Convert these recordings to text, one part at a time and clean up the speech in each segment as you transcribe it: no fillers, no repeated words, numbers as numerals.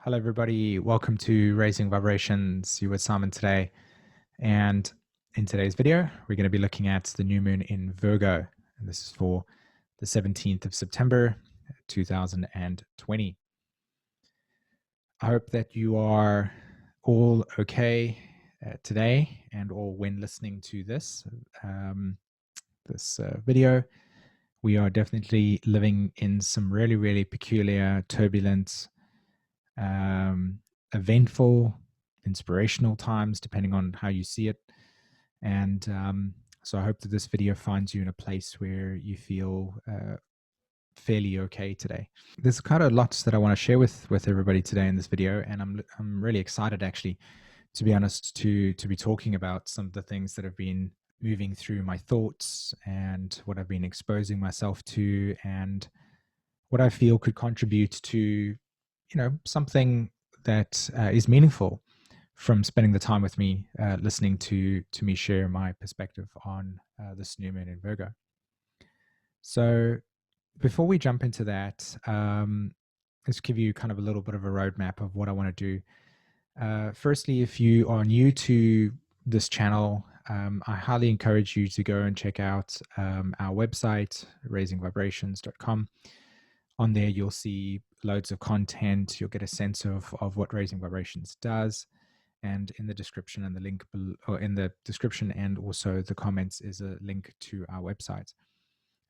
Hello, everybody. Welcome to Raising Vibrations. You with Simon today. And in today's video, we're going to be looking at the new moon in Virgo. And this is for the 17th of September, 2020. I hope that you are all okay today and or when listening to this, video. We are definitely living in some really, really peculiar, turbulent, eventful, inspirational times, depending on how you see it. And so I hope that this video finds you in a place where you feel fairly okay today. There's kind of lots that I want to share with everybody today in this video, and I'm really excited, actually, to be honest, to be talking about some of the things that have been moving through my thoughts and what I've been exposing myself to, and what I feel could contribute to something that is meaningful from spending the time with me, listening to me share my perspective on this new moon in Virgo. So before we jump into that, let's give you kind of a little bit of a roadmap of what I want to do. Firstly, if you are new to this channel, I highly encourage you to go and check out our website, raisingvibrations.com. On there, you'll see loads of content. You'll get a sense of what Raising Vibrations does. And in the description and the link below, or in the description and also the comments, is a link to our website,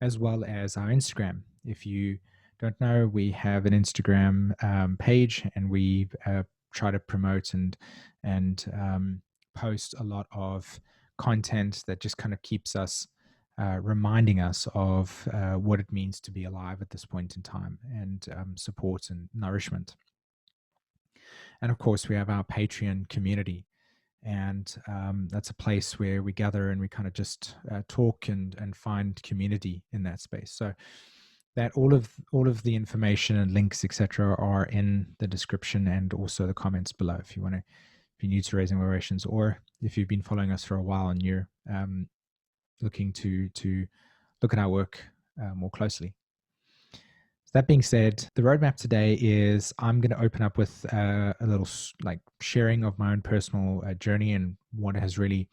as well as our Instagram. If you don't know, we have an Instagram page, and we try to promote and post a lot of content that just kind of keeps us reminding us of what it means to be alive at this point in time, and support and nourishment. And of course, we have our Patreon community, and that's a place where we gather and we kind of just talk and find community in that space. So that all of the information and links, etc., are in the description and also the comments below. If you're new to Raising Vibrations, or if you've been following us for a while and you're looking to look at our work more closely. That being said, the roadmap today is I'm going to open up with a little sharing of my own personal journey and what has really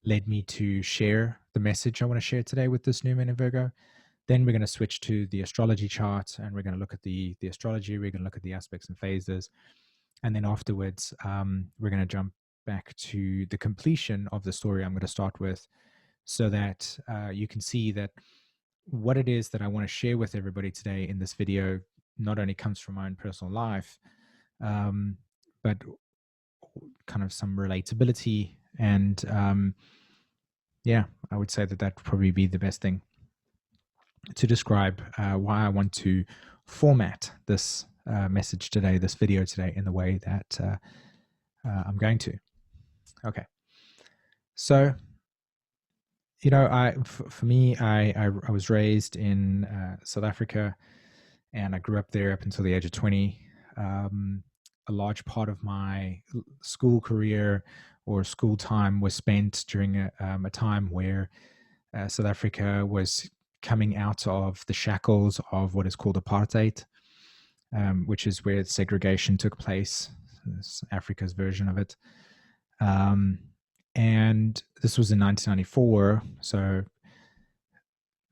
led me to share the message I want to share today with this new moon in Virgo. Then we're going to switch to the astrology chart, and we're going to look at the astrology. We're going to look at the aspects and phases. And then afterwards, we're going to jump back to the completion of the story I'm going to start with, so that you can see that what it is that I want to share with everybody today in this video not only comes from my own personal life, but kind of some relatability. And I would say that would probably be the best thing to describe why I want to format this message today, this video today, in the way that I'm going to. Okay. So, for me, I was raised in South Africa, and I grew up there up until the age of 20. A large part of my school career or school time was spent during a time where South Africa was coming out of the shackles of what is called apartheid, which is where segregation took place. It's Africa's version of it. And this was in 1994. So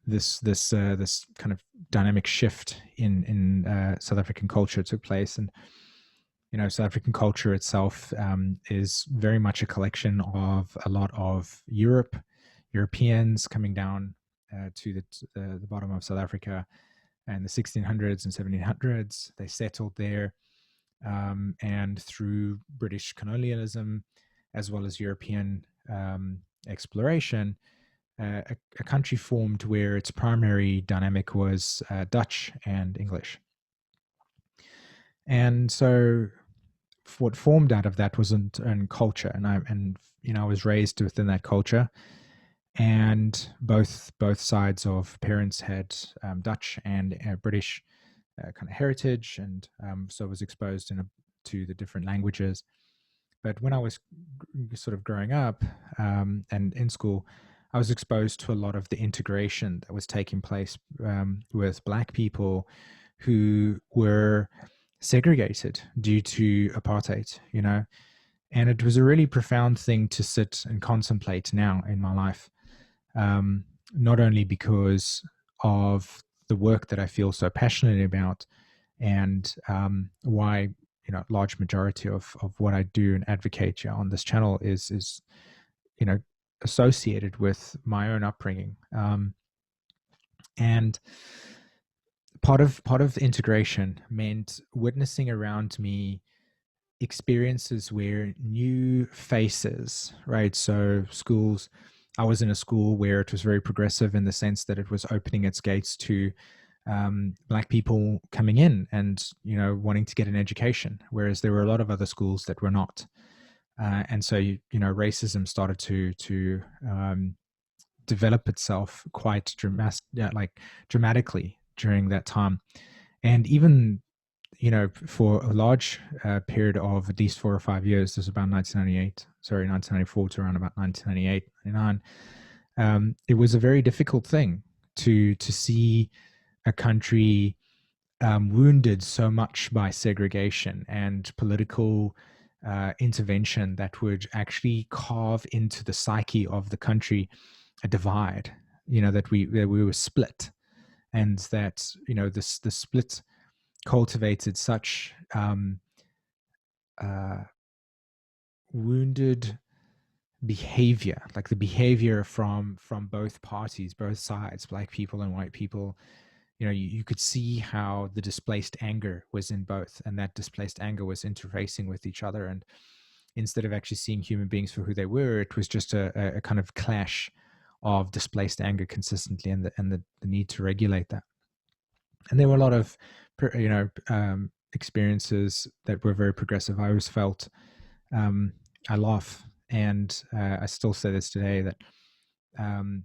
this kind of dynamic shift in South African culture took place. And South African culture itself is very much a collection of a lot of Europeans coming down to the bottom of South Africa in the 1600s and 1700s. They settled there, and through British colonialism, as well as European exploration, a country formed where its primary dynamic was Dutch and English. And so what formed out of that was an culture, and I was raised within that culture, and both sides of parents had Dutch and British kind of heritage, and so I was exposed to the different languages. But when I was sort of growing up and in school, I was exposed to a lot of the integration that was taking place with Black people who were segregated due to apartheid, you know. And it was a really profound thing to sit and contemplate now in my life, um, not only because of the work that I feel so passionate about, and why, you know, large majority of what I do and advocate on this channel is, you know, associated with my own upbringing, and part of the integration meant witnessing around me experiences where new faces, right? So schools, I was in a school where it was very progressive in the sense that it was opening its gates to Black people coming in and, you know, wanting to get an education, whereas there were a lot of other schools that were not. And so, you know, racism started to develop itself quite dramatically during that time. And even, you know, for a large period of at least 4 or 5 years, this was about 1994 to around about 1998, 99. It was a very difficult thing to see a country wounded so much by segregation and political intervention that would actually carve into the psyche of the country a divide. You know, that we were split, and that, you know, this the split cultivated such uh, wounded behavior, like the behavior from both parties, both sides, Black people and white people. You know, you could see how the displaced anger was in both, and that displaced anger was interfacing with each other. And instead of actually seeing human beings for who they were, it was just a kind of clash of displaced anger consistently, and the need to regulate that. And there were a lot of, you know, experiences that were very progressive. I always felt, um, I laugh, and I still say this today, that um,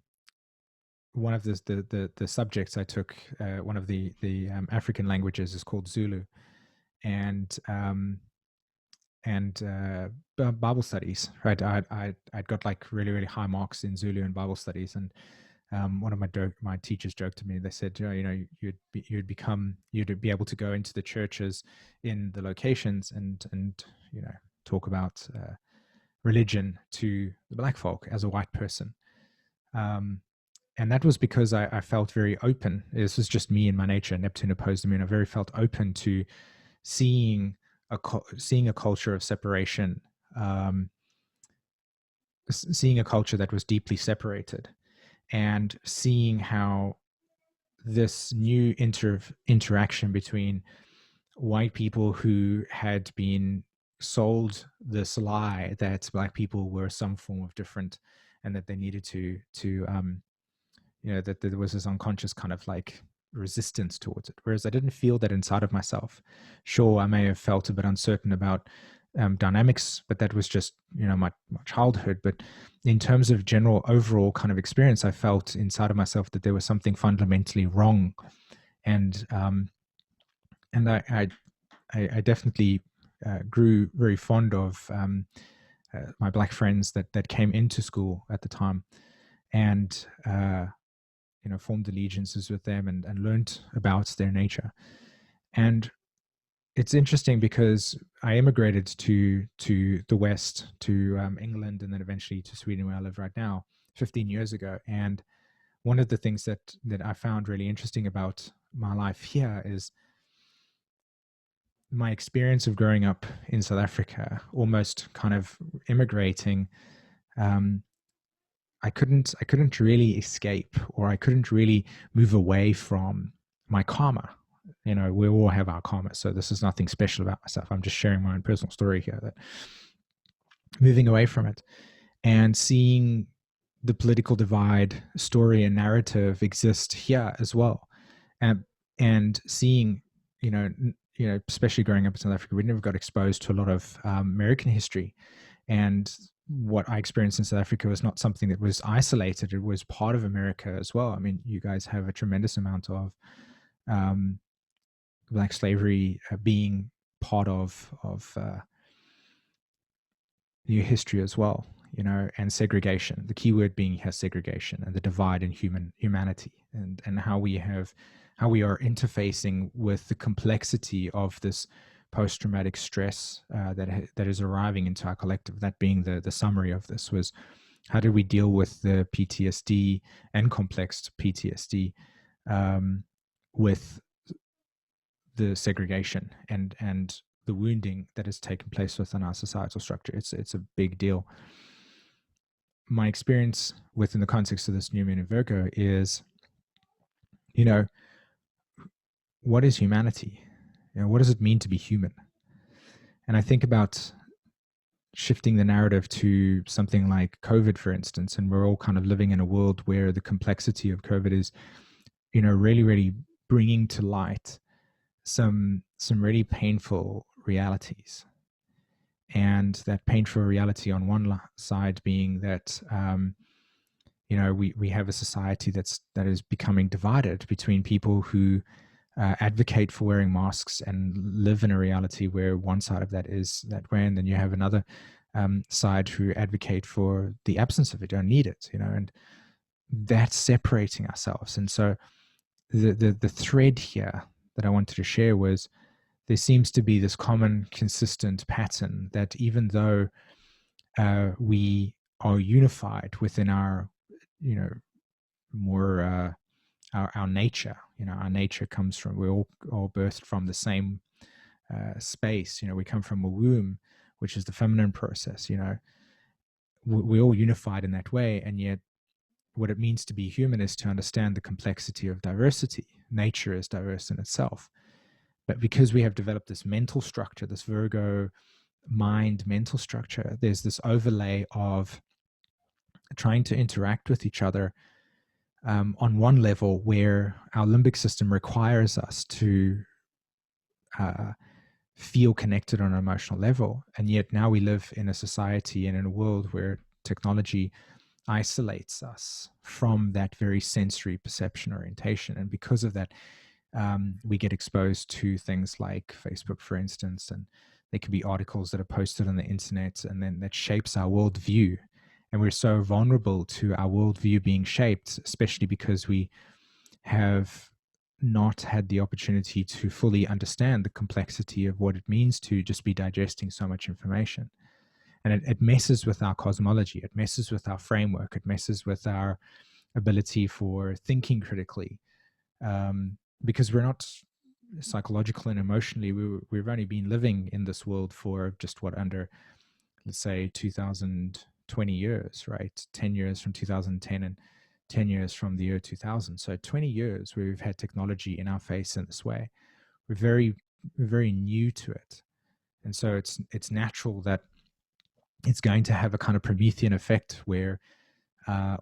one of the subjects I took, one of the African languages is called Zulu, and Bible studies. Right, I'd got like really really high marks in Zulu and Bible studies, and one of my teachers joked to me. They said, "Oh, you know, you'd be able to go into the churches in the locations and you know, talk about religion to the Black folk as a white person." Um, and that was because I felt very open. This was just me and my nature. Neptune opposed me, and I very felt open to seeing seeing a culture of separation, um, seeing a culture that was deeply separated, and seeing how this new interaction between white people who had been sold this lie that Black people were some form of different, and that they needed to you know, that there was this unconscious kind of like resistance towards it, whereas I didn't feel that inside of myself. Sure, I may have felt a bit uncertain about dynamics, but that was just, you know, my childhood. But in terms of general overall kind of experience, I felt inside of myself that there was something fundamentally wrong. And I definitely grew very fond of my Black friends that came into school at the time, and you know, formed allegiances with them, and learned about their nature. And it's interesting because I immigrated to the West, to England, and then eventually to Sweden, where I live right now, 15 years ago. And one of the things that I found really interesting about my life here is my experience of growing up in South Africa, almost kind of immigrating. Um, I couldn't really escape, or I couldn't really move away from my karma. You know, we all have our karma, so this is nothing special about myself. I'm just sharing my own personal story here, that moving away from it and seeing the political divide story and narrative exist here as well. And seeing, you know, especially growing up in South Africa, we never got exposed to a lot of American history. And what I experienced in South Africa was not something that was isolated; it was part of America as well. I mean, you guys have a tremendous amount of um, Black slavery being part of your history as well. and segregation. The key word being here segregation, and the divide in humanity, and how we are interfacing with the complexity of this post-traumatic stress that is arriving into our collective. That being the summary of this was, how do we deal with the PTSD and complex PTSD with the segregation and the wounding that has taken place within our societal structure. It's a big deal. My experience within the context of this new moon in Virgo is, what is humanity? What does it mean to be human? And I think about shifting the narrative to something like COVID, for instance, and we're all kind of living in a world where the complexity of COVID is, really, really bringing to light some really painful realities. And that painful reality on one side being that we have a society that is becoming divided between people who advocate for wearing masks and live in a reality where one side of that is that way, and then you have another side who advocate for the absence of it, don't need it, and that's separating ourselves. And so the thread here that I wanted to share was, there seems to be this common, consistent pattern that even though we are unified within our, more our nature, our nature comes from, we're all birthed from the same space. We come from a womb, which is the feminine process. We're all unified in that way, and yet what it means to be human is to understand the complexity of diversity. Nature is diverse in itself. But because we have developed this mental structure, this Virgo mind mental structure, there's this overlay of trying to interact with each other on one level where our limbic system requires us to feel connected on an emotional level. And yet now we live in a society and in a world where technology isolates us from that very sensory perception orientation. And because of that, we get exposed to things like Facebook, for instance, and there can be articles that are posted on the internet, and then that shapes our worldview. And we're so vulnerable to our worldview being shaped, especially because we have not had the opportunity to fully understand the complexity of what it means to just be digesting so much information. And it messes with our cosmology, it messes with our framework, it messes with our ability for thinking critically. Because we're not psychological and emotionally, we've only been living in this world for just under, let's say, 2020 years, right? 10 years from 2010 and 10 years from the year 2000. So 20 years where we've had technology in our face in this way. We're very new to it. And so it's natural that it's going to have a kind of Promethean effect where,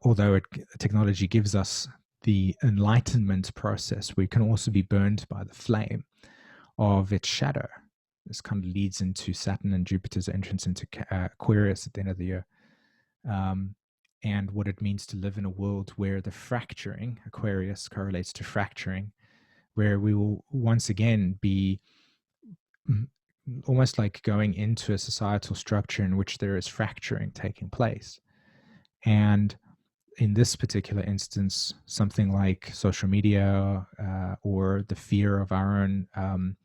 although technology gives us the enlightenment process, we can also be burned by the flame of its shadow. This kind of leads into Saturn and Jupiter's entrance into Aquarius at the end of the year. And what it means to live in a world where the fracturing, Aquarius correlates to fracturing, where we will once again be almost like going into a societal structure in which there is fracturing taking place. And in this particular instance, something like social media or the fear of our own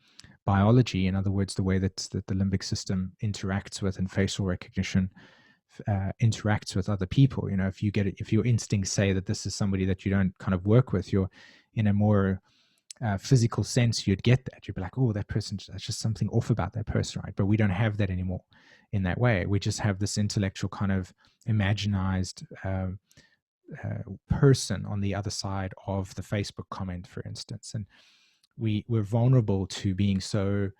biology, in other words, the way that the limbic system interacts with and facial recognition interacts with other people. If your instincts say that this is somebody that you don't kind of work with, you're in a more physical sense, you'd get that. You'd be like, oh, that person, that's just something off about that person, right? But we don't have that anymore in that way. We just have this intellectual kind of imaginized person on the other side of the Facebook comment, for instance. And we're vulnerable to being so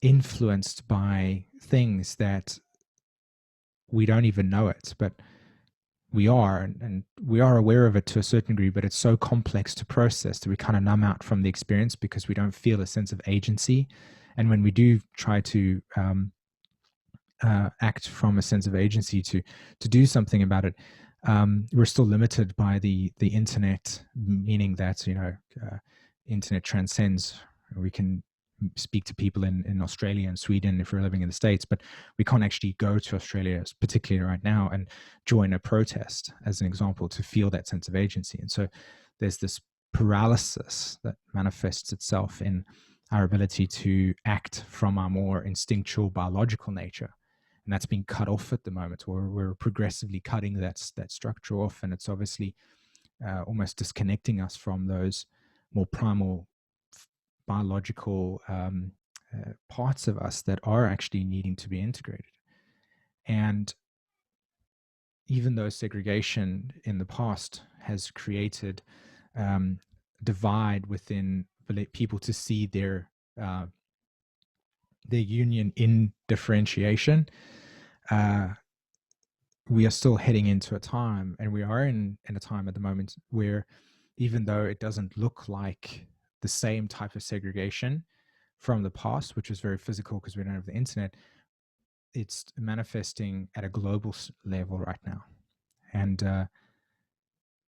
influenced by things that we don't even know it, but we are, and we are aware of it to a certain degree, but it's so complex to process that we kind of numb out from the experience because we don't feel a sense of agency. And when we do try to act from a sense of agency to do something about it, we're still limited by the internet, meaning that internet transcends. We can speak to people in Australia and Sweden if we're living in the States, but we can't actually go to Australia, particularly right now, and join a protest, as an example, to feel that sense of agency. And so there's this paralysis that manifests itself in our ability to act from our more instinctual biological nature. And that's being cut off at the moment, or we're progressively cutting that structure off. And it's obviously almost disconnecting us from those more primal biological parts of us that are actually needing to be integrated. And even though segregation in the past has created divide within people to see their union in differentiation, we are still heading into a time, and we are in a time at the moment where, even though it doesn't look like the same type of segregation from the past, which was very physical because we don't have the internet, it's manifesting at a global level right now. And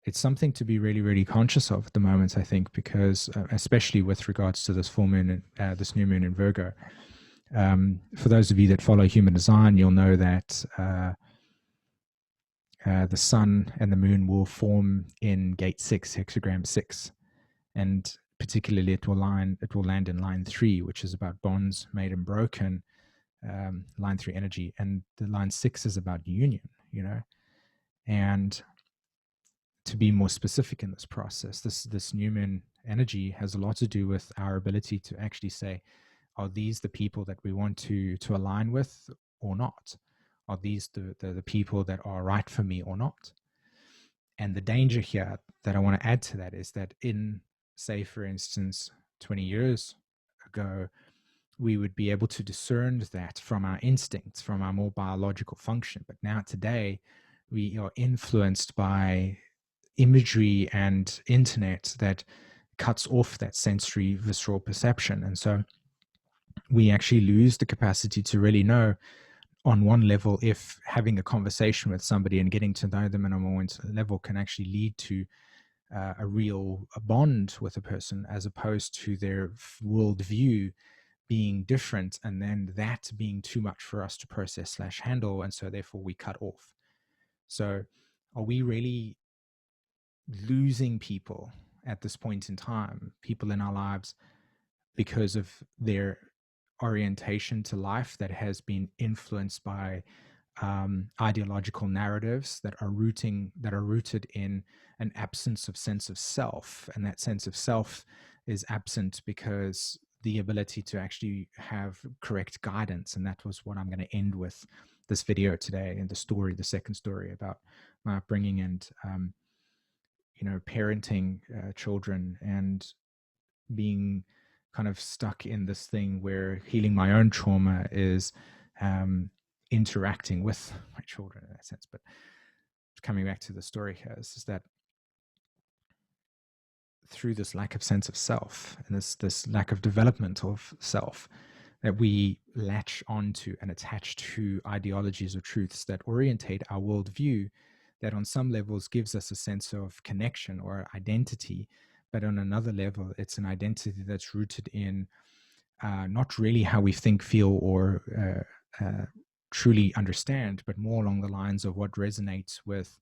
it's something to be really, really conscious of at the moment, I think, because especially with regards to this full moon, this new moon in Virgo. For those of you that follow human design, you'll know that the sun and the moon will form in gate 6, hexagram 6, and particularly it will land in line 3, which is about bonds made and broken, line 3 energy, and the line 6 is about union, and to be more specific in this process, this new moon energy has a lot to do with our ability to actually say, are these the people that we want to align with or not? Are these the people that are right for me or not? And the danger here that I want to add to that is that in, say, for instance, 20 years ago, we would be able to discern that from our instincts, from our more biological function. But now today, we are influenced by imagery and internet that cuts off that sensory visceral perception. And so we actually lose the capacity to really know, on one level, if having a conversation with somebody and getting to know them on a more intimate level can actually lead to a real bond with a person, as opposed to their worldview being different, and then that being too much for us to process / handle, and so therefore we cut off. So are we really losing people at this point in time, people in our lives, because of their orientation to life that has been influenced by ideological narratives that are rooted in an absence of sense of self? And that sense of self is absent because the ability to actually have correct guidance. And that was what I'm going to end with this video today, and the second story about my upbringing and parenting children, and being kind of stuck in this thing where healing my own trauma is interacting with my children in that sense. But coming back to the story here is that through this lack of sense of self and this lack of development of self, that we latch onto and attach to ideologies or truths that orientate our worldview, that on some levels gives us a sense of connection or identity, but on another level, it's an identity that's rooted in not really how we think, feel, or truly understand, but more along the lines of what resonates with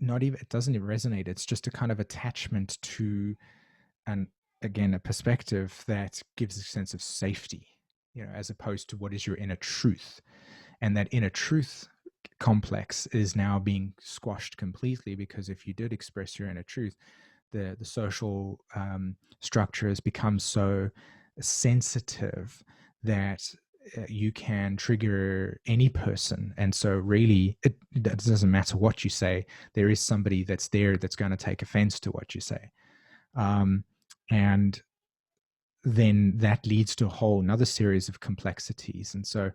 it doesn't even resonate. It's just a kind of attachment to, and again, a perspective that gives a sense of safety, as opposed to what is your inner truth. And that inner truth complex is now being squashed completely, because if you did express your inner truth, the social structure has become so sensitive that you can trigger any person. And so really it doesn't matter what you say, there is somebody that's there that's going to take offense to what you say, and then that leads to a whole another series of complexities. And so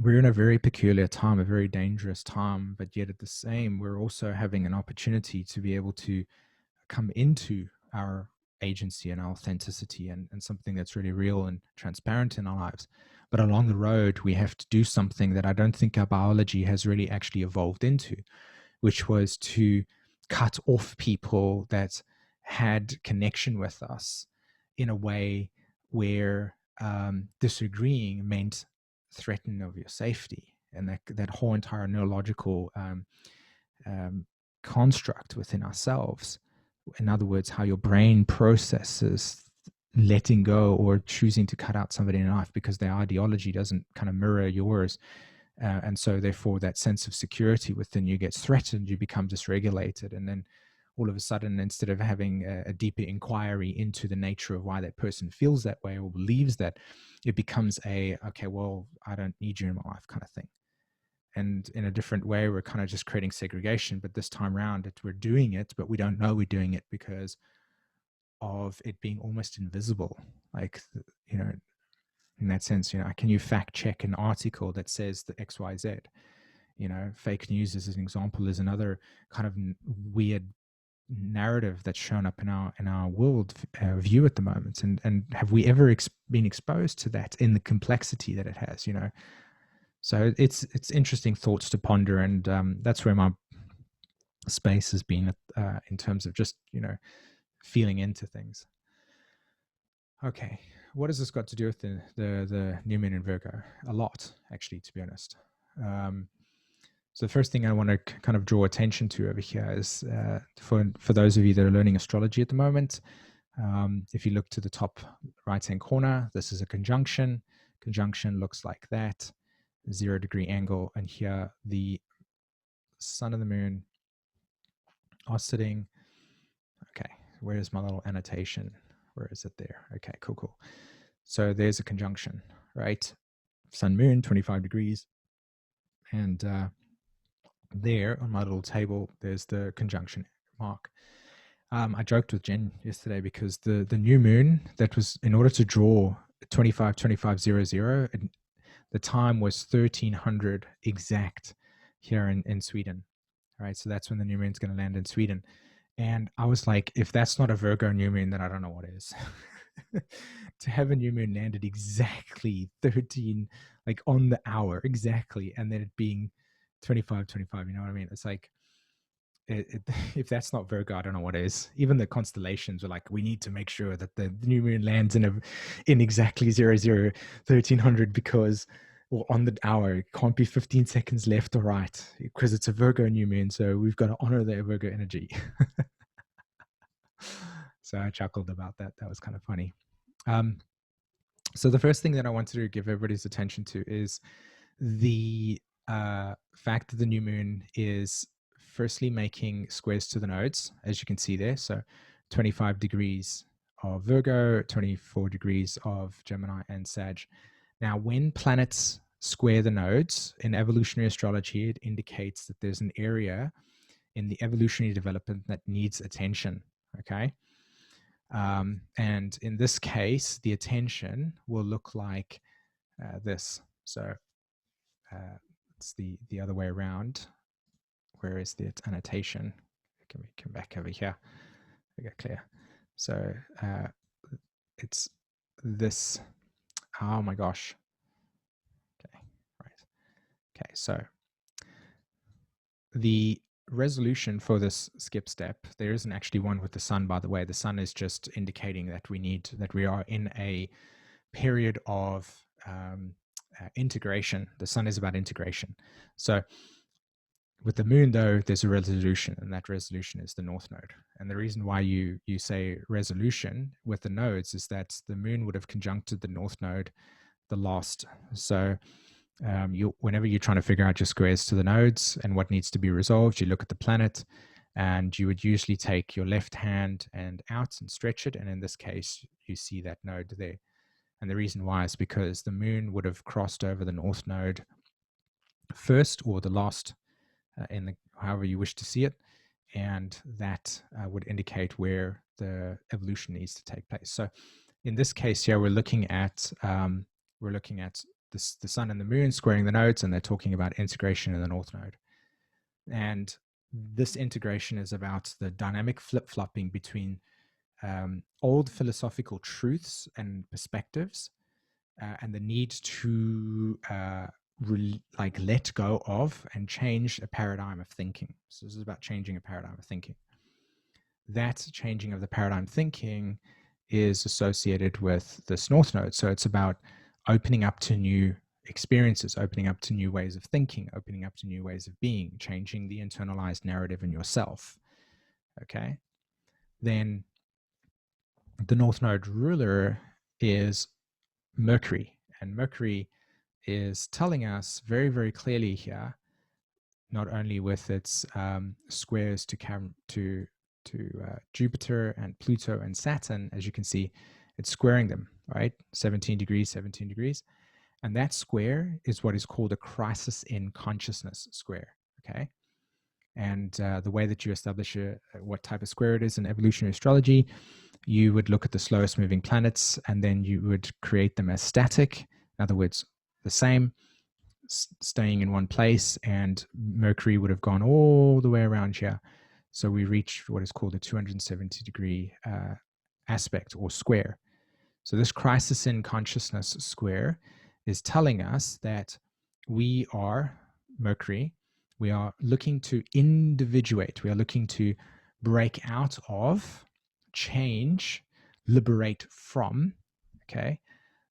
we're in a very peculiar time, a very dangerous time, but yet at the same, we're also having an opportunity to be able to come into our agency and our authenticity, and something that's really real and transparent in our lives. But along the road, we have to do something that I don't think our biology has really actually evolved into, which was to cut off people that had connection with us in a way where disagreeing meant threatening of your safety. And that whole entire neurological um, construct within ourselves, in other words, how your brain processes letting go or choosing to cut out somebody in life because their ideology doesn't kind of mirror yours. And so therefore that sense of security within you gets threatened, you become dysregulated, and then all of a sudden, instead of having a deeper inquiry into the nature of why that person feels that way or believes that, it becomes okay, well, I don't need you in my life kind of thing. And in a different way, we're kind of just creating segregation, but this time around we're doing it, but we don't know we're doing it because of it being almost invisible. Like, in that sense, can you fact check an article that says the XYZ? Fake news as an example is another kind of weird narrative that's shown up in our world view at the moment. And have we ever been exposed to that in the complexity that it has? So it's interesting thoughts to ponder, and that's where my space has been in terms of just feeling into things. Okay, what has this got to do with the new moon in Virgo? A lot, actually, to be honest. So the first thing I want to kind of draw attention to over here is for those of you that are learning astrology at the moment, if you look to the top right-hand corner, this is a conjunction. Conjunction looks like that, 0-degree angle, and here the sun and the moon are sitting. Okay, where's my little annotation? Where is it there? Okay, cool. So there's a conjunction, right? Sun, moon, 25 degrees. And there on my little table, there's the conjunction mark. I joked with Jen yesterday because the new moon that was, in order to draw 25-25-00, the time was 1300 exact here in Sweden. All right, so that's when the new moon's going to land in Sweden. And I was like, if that's not a Virgo new moon, then I don't know what is. To have a new moon landed exactly 13, like on the hour exactly, and then it being 25-25, you know what I mean? It's like, if that's not Virgo, I don't know what is. Even the constellations are like, we need to make sure that the new moon lands in exactly 1300 because, or on the hour, it can't be 15 seconds left or right because it's a Virgo new moon. So we've got to honor the Virgo energy. So I chuckled about that. That was kind of funny. So the first thing that I wanted to give everybody's attention to is the fact that the new moon is firstly making squares to the nodes, as you can see there. So 25 degrees of Virgo, 24 degrees of Gemini and Sag. Now, when planets square the nodes in evolutionary astrology, it indicates that there's an area in the evolutionary development that needs attention. Okay. And in this case, the attention will look like this. So it's the other way around. Where is the annotation? Can we come back over here? We get clear. So it's this. Oh my gosh. Okay, right. Okay, so the resolution for this skip step, there isn't actually one with the sun, by the way. The sun is just indicating that we are in a period of integration. The sun is about integration. So with the moon, though, there's a resolution, and that resolution is the north node. And the reason why you say resolution with the nodes is that the moon would have conjuncted the north node the last. So whenever you're trying to figure out your squares to the nodes and what needs to be resolved, you look at the planet, and you would usually take your left hand and out and stretch it. And in this case, you see that node there. And the reason why is because the moon would have crossed over the north node first, or the last, however you wish to see it, and that would indicate where the evolution needs to take place. So in this case here, we're looking at the sun and the moon squaring the nodes, and they're talking about integration in the north node. And this integration is about the dynamic flip-flopping between old philosophical truths and perspectives and the need to let go of and change a paradigm of thinking. So this is about changing a paradigm of thinking. that changing of the paradigm thinking is associated with this North Node. So it's about opening up to new experiences, opening up to new ways of thinking, opening up to new ways of being, changing the internalized narrative in yourself. Okay. Then the North Node ruler is Mercury, and Mercury is telling us very, very clearly here, not only with its squares to Jupiter and Pluto and Saturn, as you can see, it's squaring them, right? 17 degrees, 17 degrees. And that square is what is called a crisis in consciousness square, okay? And the way that you establish what type of square it is in evolutionary astrology, you would look at the slowest moving planets and then you would create them as static. In other words, the same, staying in one place, and Mercury would have gone all the way around here. So we reach what is called a 270-degree aspect or square. So this crisis in consciousness square is telling us that we are Mercury. We are looking to individuate. We are looking to break out of, change, liberate from, okay,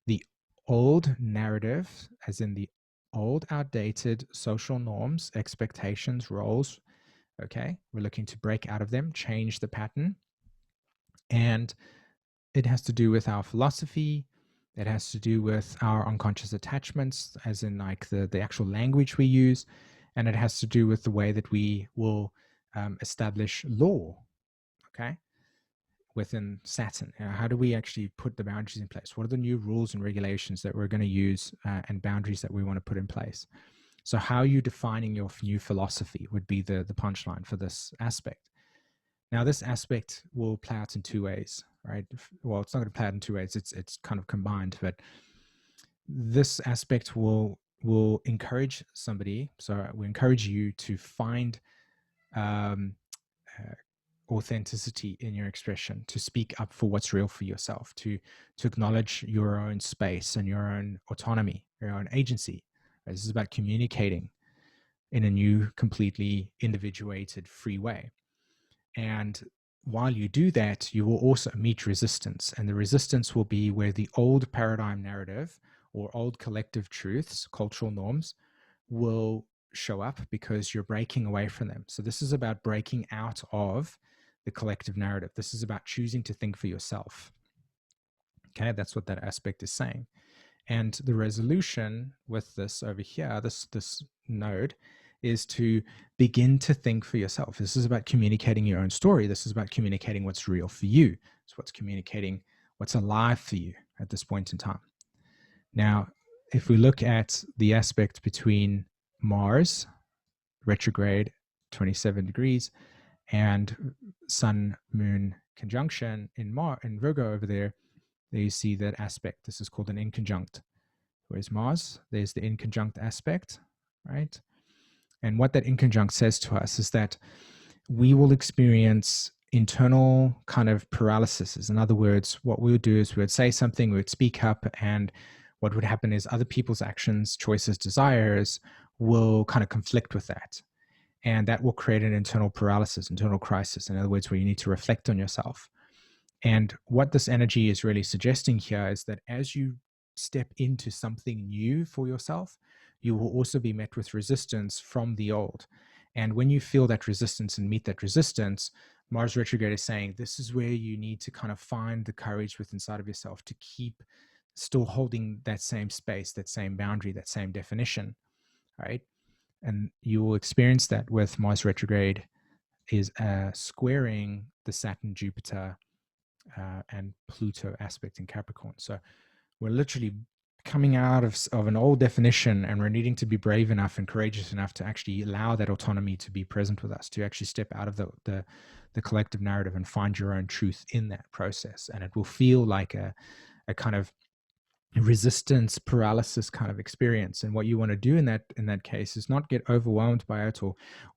the old narrative, as in the old outdated social norms, expectations, roles. Okay, we're looking to break out of them, change the pattern. And it has to do with our philosophy. It has to do with our unconscious attachments, as in like the actual language we use. And it has to do with the way that we will establish law, okay, within Saturn. How do we actually put the boundaries in place? What are the new rules and regulations that we're going to use and boundaries that we want to put in place? So how are you defining your new philosophy would be the punchline for this aspect. Now, this aspect will play out in two ways, right? Well, it's not going to play out in two ways. It's kind of combined, but this aspect will encourage somebody. So we encourage you to find uh, authenticity in your expression, to speak up for what's real for yourself, to acknowledge your own space and your own autonomy, your own agency. This is about communicating in a new, completely individuated, free way. And while you do that, you will also meet resistance. And the resistance will be where the old paradigm narrative or old collective truths, cultural norms, will show up because you're breaking away from them. So this is about breaking out of the collective narrative. This is about choosing to think for yourself. Okay, that's what that aspect is saying. And the resolution with this over here, this node, is to begin to think for yourself. This is about communicating your own story. This is about communicating what's real for you. It's what's communicating what's alive for you at this point in time. Now, if we look at the aspect between Mars, retrograde, 27 degrees, and Sun Moon conjunction in Virgo over there you see that aspect. This is called an inconjunct. Where's Mars? There's the inconjunct aspect, right? And what that inconjunct says to us is that we will experience internal kind of paralysis. In other words, what we would do is we would say something, we would speak up, and what would happen is other people's actions, choices, desires will kind of conflict with that. And that will create an internal paralysis, internal crisis. In other words, where you need to reflect on yourself. And what this energy is really suggesting here is that as you step into something new for yourself, you will also be met with resistance from the old. And when you feel that resistance and meet that resistance, Mars retrograde is saying this is where you need to kind of find the courage within inside of yourself to keep still holding that same space, that same boundary, that same definition, right? And you will experience that with Mars retrograde is squaring the Saturn, Jupiter, and Pluto aspect in Capricorn. So we're literally coming out of an old definition, and we're needing to be brave enough and courageous enough to actually allow that autonomy to be present with us, to actually step out of the collective narrative and find your own truth in that process. And it will feel like a kind of resistance paralysis kind of experience. And what you want to do in that case is not get overwhelmed by it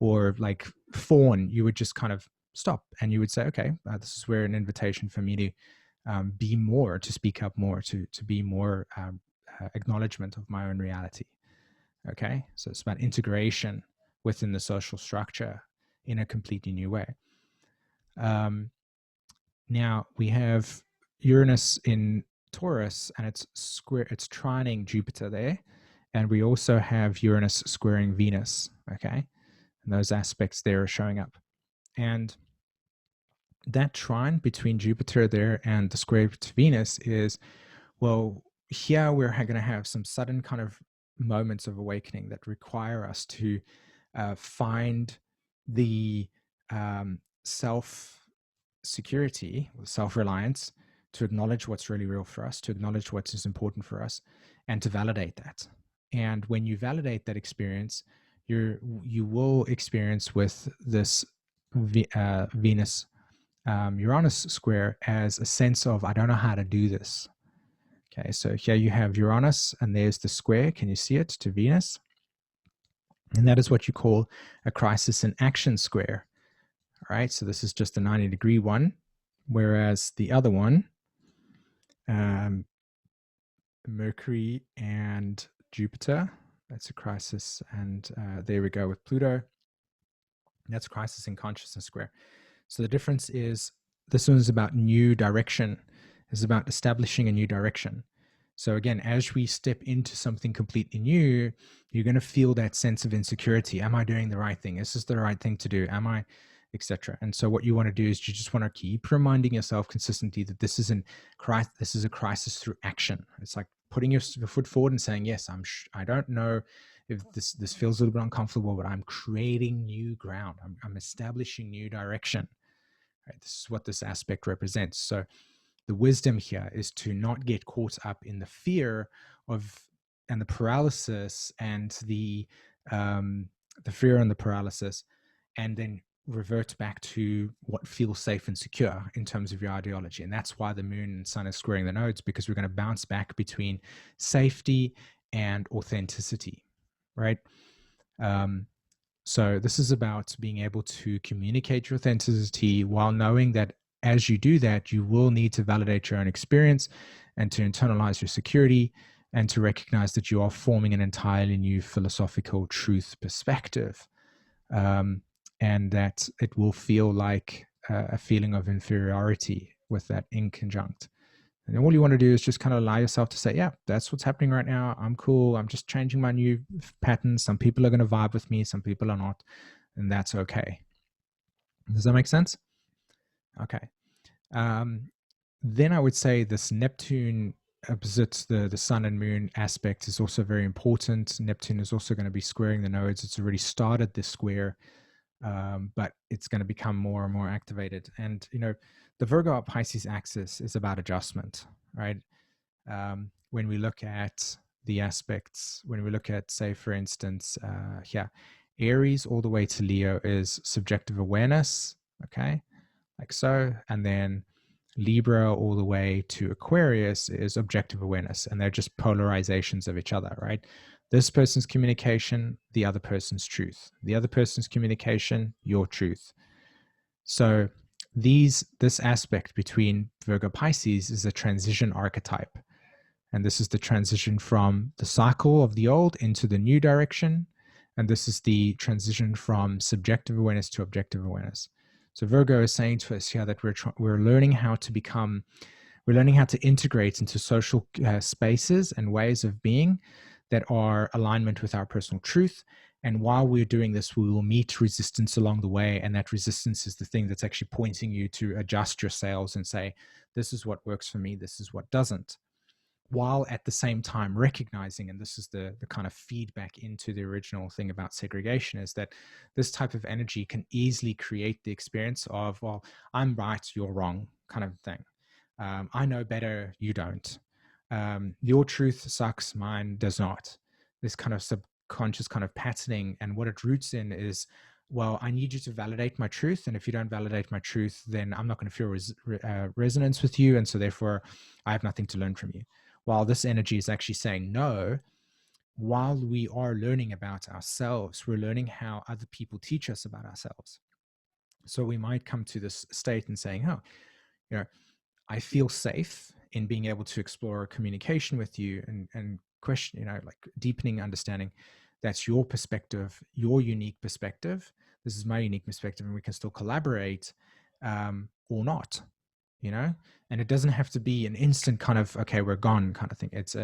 or like fawn. You would just kind of stop and you would say, okay, this is where an invitation for me to be more, to speak up more, to be more acknowledgement of my own reality. Okay, so it's about integration within the social structure in a completely new way. Um, Now we have Uranus in Taurus, and it's trining Jupiter there, and we also have Uranus squaring Venus. Okay, and those aspects there are showing up, and that trine between Jupiter there and the square to Venus is, well, here we're going to have some sudden kind of moments of awakening that require us to find the self security, self reliance, to acknowledge what's really real for us, to acknowledge what is important for us, and to validate that. And when you validate that experience, you will experience with this Venus Uranus square as a sense of, I don't know how to do this. Okay, so here you have Uranus, and there's the square. Can you see it to Venus? And that is what you call a crisis in action square. All right, so this is just a 90-degree one, whereas the other one, Mercury and Jupiter, that's a crisis. And there we go with Pluto. That's crisis in consciousness square. So the difference is this one's about new direction, is about establishing a new direction. So again, as we step into something completely new, you're going to feel that sense of insecurity. Am I doing the right thing? Is this the right thing to do? Am I, etc. And so what you want to do is you just want to keep reminding yourself consistently that this is a crisis through action. It's like putting your foot forward and saying, yes, I don't know if this feels a little bit uncomfortable, but I'm creating new ground. I'm establishing new direction. Right? This is what this aspect represents. So the wisdom here is to not get caught up in the fear of and the paralysis and the fear and the paralysis, and then revert back to what feels safe and secure in terms of your ideology. And that's why the moon and sun is squaring the nodes, because we're going to bounce back between safety and authenticity, right? So this is about being able to communicate your authenticity while knowing that as you do that, you will need to validate your own experience and to internalize your security and to recognize that you are forming an entirely new philosophical truth perspective. And that it will feel like a feeling of inferiority with that inconjunct. And all you want to do is just kind of allow yourself to say, yeah, that's what's happening right now. I'm cool. I'm just changing my new patterns. Some people are going to vibe with me, some people are not. And that's okay. Does that make sense? Okay. Then I would say this Neptune opposite the sun and moon aspect is also very important. Neptune is also going to be squaring the nodes. It's already started this square, but it's going to become more and more activated. And, the Virgo Pisces axis is about adjustment, right? When we look at the aspects, when we look at, say, for instance, Aries all the way to Leo is subjective awareness, okay, like so. And then Libra all the way to Aquarius is objective awareness, and they're just polarizations of each other, right? This person's communication, the other person's truth. The other person's communication, your truth. So this aspect between Virgo Pisces is a transition archetype. And this is the transition from the cycle of the old into the new direction. And this is the transition from subjective awareness to objective awareness. So Virgo is saying to us here that we're learning how to integrate into social spaces and ways of being that are alignment with our personal truth. And while we're doing this, we will meet resistance along the way. And that resistance is the thing that's actually pointing you to adjust your sails and say, this is what works for me, this is what doesn't. While at the same time recognizing, and this is the kind of feedback into the original thing about segregation, is that this type of energy can easily create the experience of, well, I'm right, you're wrong kind of thing. I know better, you don't. Your truth sucks, mine does not. This kind of subconscious kind of patterning, and what it roots in is, well, I need you to validate my truth, and if you don't validate my truth, then I'm not going to feel resonance with you, and so therefore I have nothing to learn from you. While this energy is actually saying, no, while we are learning about ourselves, we're learning how other people teach us about ourselves. So we might come to this state and saying, oh, I feel safe in being able to explore communication with you and question, like deepening understanding. That's your perspective, your unique perspective. This is my unique perspective, and we can still collaborate. or not, you know. And it doesn't have to be an instant kind of, okay, we're gone kind of thing. It's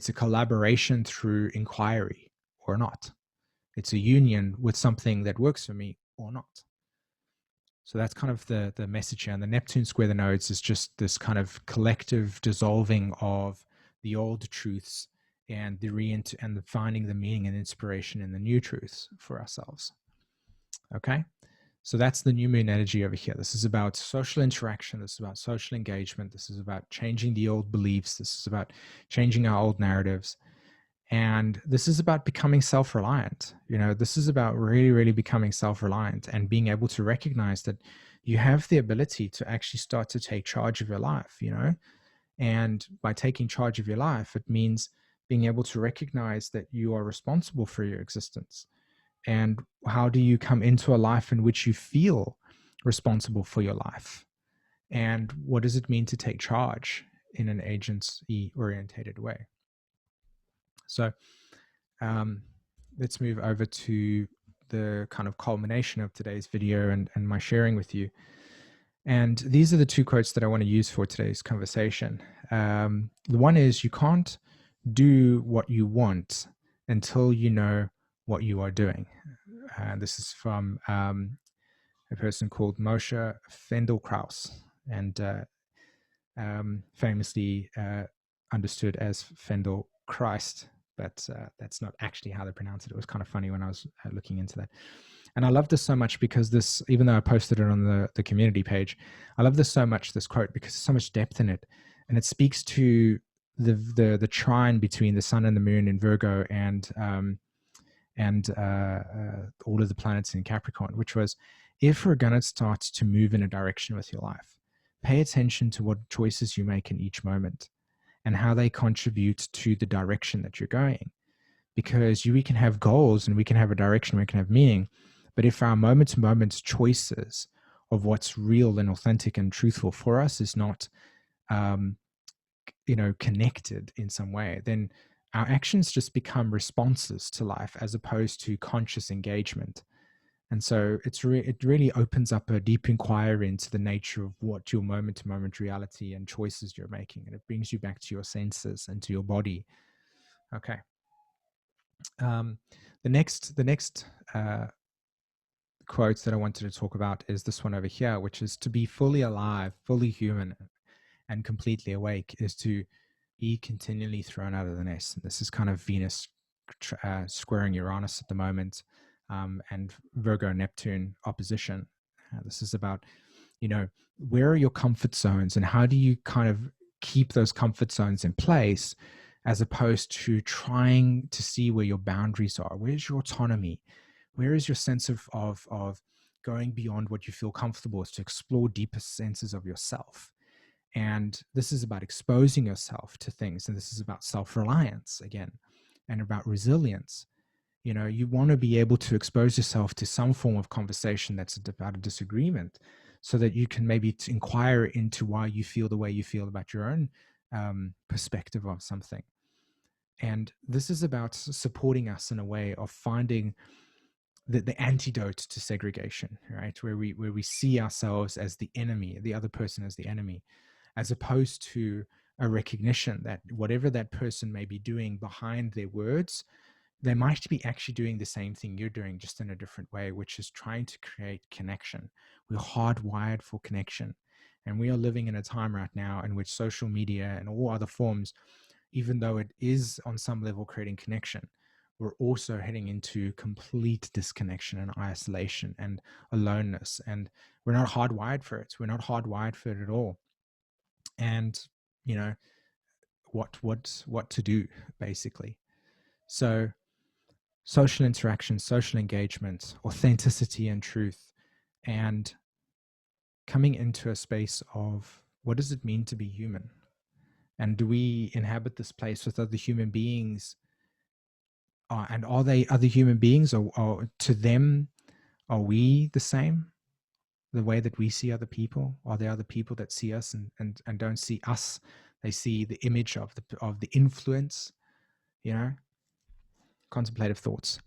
a collaboration through inquiry or not. It's a union with something that works for me or not. So that's kind of the message here. And the Neptune square the nodes is just this kind of collective dissolving of the old truths and the finding the meaning and inspiration in the new truths for ourselves. Okay. So that's the new moon energy over here. This is about social interaction. This is about social engagement. This is about changing the old beliefs. This is about changing our old narratives. And this is about becoming self-reliant. You know, this is about really, really becoming self-reliant and being able to recognize that you have the ability to actually start to take charge of your life, you know? And by taking charge of your life, it means being able to recognize that you are responsible for your existence. And how do you come into a life in which you feel responsible for your life? And what does it mean to take charge in an agency orientated way? So let's move over to the kind of culmination of today's video and my sharing with you. And these are the two quotes that I want to use for today's conversation. The one is, you can't do what you want until you know what you are doing. This is from a person called Moshe Fendel-Kraus, and famously understood as Fendel Christ, but that's not actually how they pronounce it. It was kind of funny when I was looking into that. And I love this so much because this, even though I posted it on the community page, I love this so much, this quote, because there's so much depth in it. And it speaks to the trine between the sun and the moon in Virgo and all of the planets in Capricorn, which was, if we're going to start to move in a direction with your life, pay attention to what choices you make in each moment and how they contribute to the direction that you're going. Because we can have goals and we can have a direction, we can have meaning, but if our moment-to-moment choices of what's real and authentic and truthful for us is not, connected in some way, then our actions just become responses to life as opposed to conscious engagement. And so it really opens up a deep inquiry into the nature of what your moment-to-moment reality and choices you're making, and it brings you back to your senses and to your body. Okay. The next quote that I wanted to talk about is this one over here, which is, to be fully alive, fully human, and completely awake is to be continually thrown out of the nest. And this is kind of Venus squaring Uranus at the moment, and Virgo Neptune opposition. This is about, where are your comfort zones and how do you kind of keep those comfort zones in place, as opposed to trying to see where your boundaries are. Where's your autonomy? Where is your sense of going beyond what you feel comfortable with, to explore deeper senses of yourself? And this is about exposing yourself to things. And this is about self-reliance again, and about resilience. You want to be able to expose yourself to some form of conversation that's about a disagreement, so that you can maybe inquire into why you feel the way you feel about your own perspective of something. And this is about supporting us in a way of finding the antidote to segregation, right? Where we see ourselves as the enemy, the other person as the enemy, as opposed to a recognition that whatever that person may be doing behind their words, they might be actually doing the same thing you're doing, just in a different way, which is trying to create connection. We're hardwired for connection. And we are living in a time right now in which social media and all other forms, even though it is on some level creating connection, we're also heading into complete disconnection and isolation and aloneness. And we're not hardwired for it. We're not hardwired for it at all. And, what to do, basically. So social interaction, social engagement, authenticity and truth, and coming into a space of, what does it mean to be human? And do we inhabit this place with other human beings? And are they other human beings, or to them, are we the same? The way that we see other people? Are there other people that see us and don't see us? They see the image of the influence, contemplative thoughts.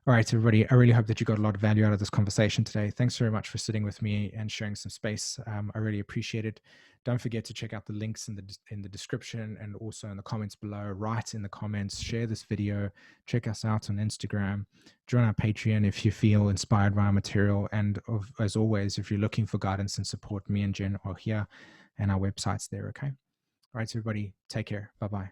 All right, everybody. I really hope that you got a lot of value out of this conversation today. Thanks very much for sitting with me and sharing some space. I really appreciate it. Don't forget to check out the links in the description and also in the comments below. Write in the comments, share this video, check us out on Instagram, join our Patreon if you feel inspired by our material. And as always, if you're looking for guidance and support, me and Jen are here and our website's there, okay? All right, everybody, take care. Bye-bye.